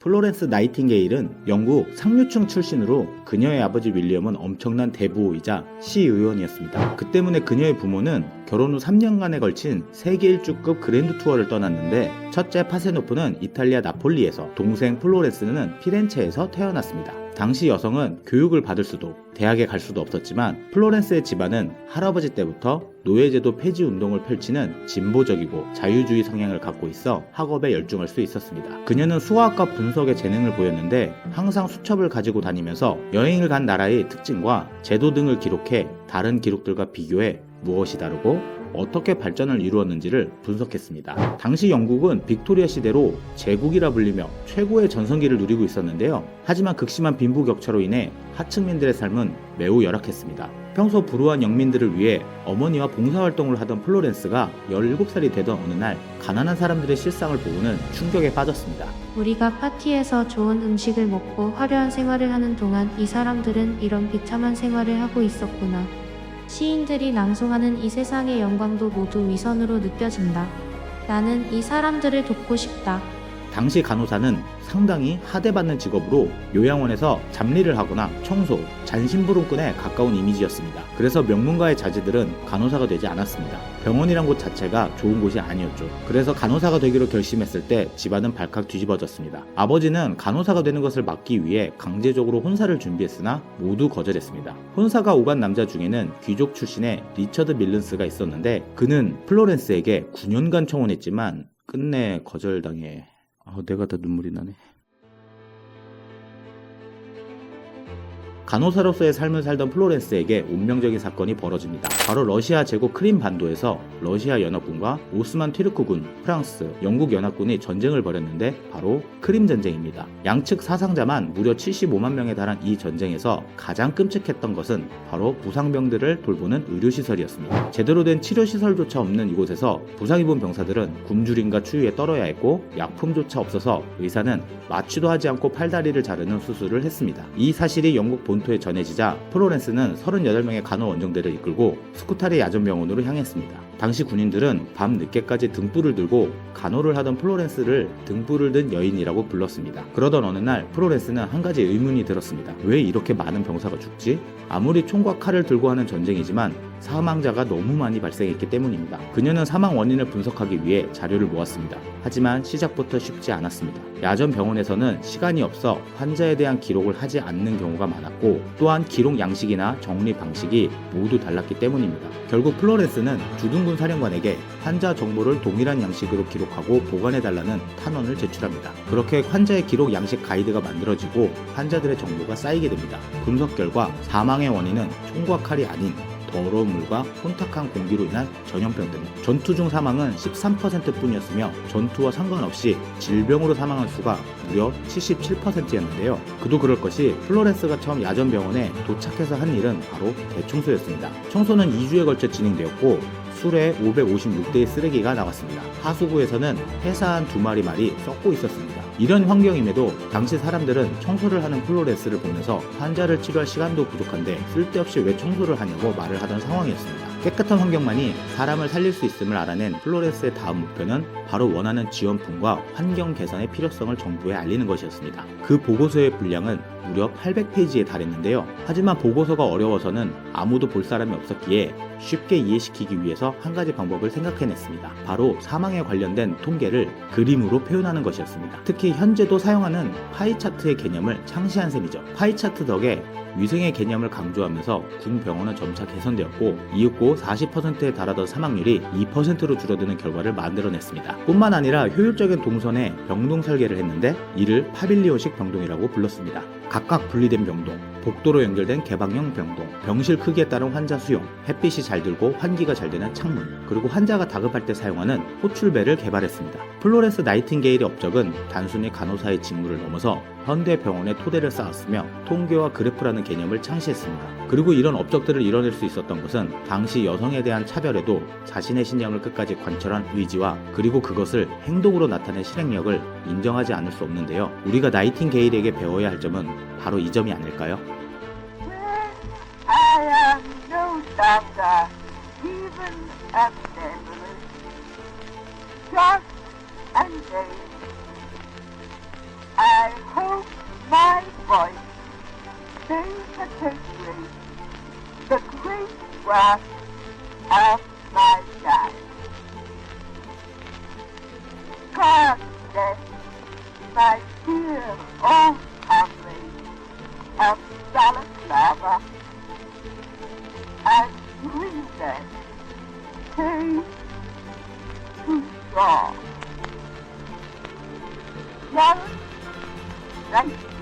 플로렌스 나이팅게일은 영국 상류층 출신으로 그녀의 아버지 윌리엄은 엄청난 대부호이자 시의원이었습니다. 그 때문에 그녀의 부모는 결혼 후 3년간에 걸친 세계 일주급 그랜드 투어를 떠났는데, 첫째 파세노프는 이탈리아 나폴리에서, 동생 플로렌스는 피렌체에서 태어났습니다. 당시 여성은 교육을 받을 수도 대학에 갈 수도 없었지만, 플로렌스의 집안은 할아버지 때부터 노예제도 폐지 운동을 펼치는 진보적이고 자유주의 성향을 갖고 있어 학업에 열중할 수 있었습니다. 그녀는 수학과 분석에 재능을 보였는데 항상 수첩을 가지고 다니면서 여행을 간 나라의 특징과 제도 등을 기록해 다른 기록들과 비교해 무엇이 다르고 어떻게 발전을 이루었는지를 분석했습니다. 당시 영국은 빅토리아 시대로 제국이라 불리며 최고의 전성기를 누리고 있었는데요. 하지만 극심한 빈부격차로 인해 하층민들의 삶은 매우 열악했습니다. 평소 불우한 영민들을 위해 어머니와 봉사활동을 하던 플로렌스가 17살이 되던 어느 날 가난한 사람들의 실상을 보고는 충격에 빠졌습니다. 우리가 파티에서 좋은 음식을 먹고 화려한 생활을 하는 동안 이 사람들은 이런 비참한 생활을 하고 있었구나. 시인들이 낭송하는 이 세상의 영광도 모두 위선으로 느껴진다. 나는 이 사람들을 돕고 싶다. 당시 간호사는 상당히 하대받는 직업으로 요양원에서 잡일을 하거나 청소, 잔심부름꾼에 가까운 이미지였습니다. 그래서 명문가의 자제들은 간호사가 되지 않았습니다. 병원이란 곳 자체가 좋은 곳이 아니었죠. 그래서 간호사가 되기로 결심했을 때 집안은 발칵 뒤집어졌습니다. 아버지는 간호사가 되는 것을 막기 위해 강제적으로 혼사를 준비했으나 모두 거절했습니다. 혼사가 오간 남자 중에는 귀족 출신의 리처드 밀른스가 있었는데, 그는 플로렌스에게 9년간 청혼했지만 끝내 거절당해. 내가 다 눈물이 나네. 간호사로서의 삶을 살던 플로렌스에게 운명적인 사건이 벌어집니다. 바로 러시아 제국 크림 반도에서 러시아 연합군과 오스만 튀르크군, 프랑스, 영국 연합군이 전쟁을 벌였는데 바로 크림 전쟁입니다. 양측 사상자만 무려 75만 명에 달한 이 전쟁에서 가장 끔찍했던 것은 바로 부상병들을 돌보는 의료시설이었습니다. 제대로 된 치료시설조차 없는 이곳에서 부상 입은 병사들은 굶주림과 추위에 떨어야 했고, 약품조차 없어서 의사는 마취도 하지 않고 팔다리를 자르는 수술을 했습니다. 이 사실이 영국 본토에 전해지자 플로렌스는 38명의 간호 원정대를 이끌고 스쿠타리 야전병원으로 향했습니다. 당시 군인들은 밤 늦게까지 등불을 들고 간호를 하던 플로렌스를 등불을 든 여인이라고 불렀습니다. 그러던 어느 날 플로렌스는 한 가지 의문이 들었습니다. 왜 이렇게 많은 병사가 죽지? 아무리 총과 칼을 들고 하는 전쟁이지만 사망자가 너무 많이 발생했기 때문입니다. 그녀는 사망 원인을 분석하기 위해 자료를 모았습니다. 하지만 시작부터 쉽지 않았습니다. 야전 병원에서는 시간이 없어 환자에 대한 기록을 하지 않는 경우가 많았고, 또한 기록 양식이나 정리 방식이 모두 달랐기 때문입니다. 결국 플로렌스는 주둔군 사령관에게 환자 정보를 동일한 양식으로 기록하고 보관해달라는 탄원을 제출합니다. 그렇게 환자의 기록 양식 가이드가 만들어지고 환자들의 정보가 쌓이게 됩니다. 분석 결과 사망의 원인은 총과 칼이 아닌 더러운 물과 혼탁한 공기로 인한 전염병 등, 전투 중 사망은 13%뿐이었으며 전투와 상관없이 질병으로 사망한 수가 무려 77%였는데요. 그도 그럴 것이 플로렌스가 처음 야전병원에 도착해서 한 일은 바로 대청소였습니다. 청소는 2주에 걸쳐 진행되었고 수레 556대의 쓰레기가 나왔습니다. 하수구에서는 폐사한 2마리 말이 썩고 있었습니다. 이런 환경임에도 당시 사람들은 청소를 하는 플로렌스를 보면서 환자를 치료할 시간도 부족한데 쓸데없이 왜 청소를 하냐고 말을 하던 상황이었습니다. 깨끗한 환경만이 사람을 살릴 수 있음을 알아낸 플로렌스의 다음 목표는 바로 원하는 지원품과 환경 개선의 필요성을 정부에 알리는 것이었습니다. 그 보고서의 분량은 무려 800페이지에 달했는데요. 하지만 보고서가 어려워서는 아무도 볼 사람이 없었기에 쉽게 이해시키기 위해서 한 가지 방법을 생각해냈습니다. 바로 사망에 관련된 통계를 그림으로 표현하는 것이었습니다. 특히 현재도 사용하는 파이차트의 개념을 창시한 셈이죠. 파이차트 덕에 위생의 개념을 강조하면서 군 병원은 점차 개선되었고, 이윽고 40%에 달하던 사망률이 2%로 줄어드는 결과를 만들어냈습니다. 뿐만 아니라 효율적인 동선에 병동 설계를 했는데 이를 파빌리온식 병동이라고 불렀습니다. 각각 분리된 병동, 복도로 연결된 개방형 병동, 병실 크기에 따른 환자 수용, 햇빛이 잘 들고 환기가 잘 되는 창문, 그리고 환자가 다급할 때 사용하는 호출벨을 개발했습니다. 플로렌스 나이팅게일의 업적은 단순히 간호사의 직무를 넘어서 현대 병원의 토대를 쌓았으며 통계와 그래프라는 개념을 창시했습니다. 그리고 이런 업적들을 이뤄낼 수 있었던 것은 당시 여성에 대한 차별에도 자신의 신념을 끝까지 관철한 의지와, 그리고 그것을 행동으로 나타낸 실행력을 인정하지 않을 수 없는데요. 우리가 나이팅게일에게 배워야 할 점은 바로 이 점이 아닐까요? I am no stronger, even at memory. Just and vain. I voice, they can take the great breath of my life. God bless my dear old comrade of Balaclava and reason came too strong. Young, right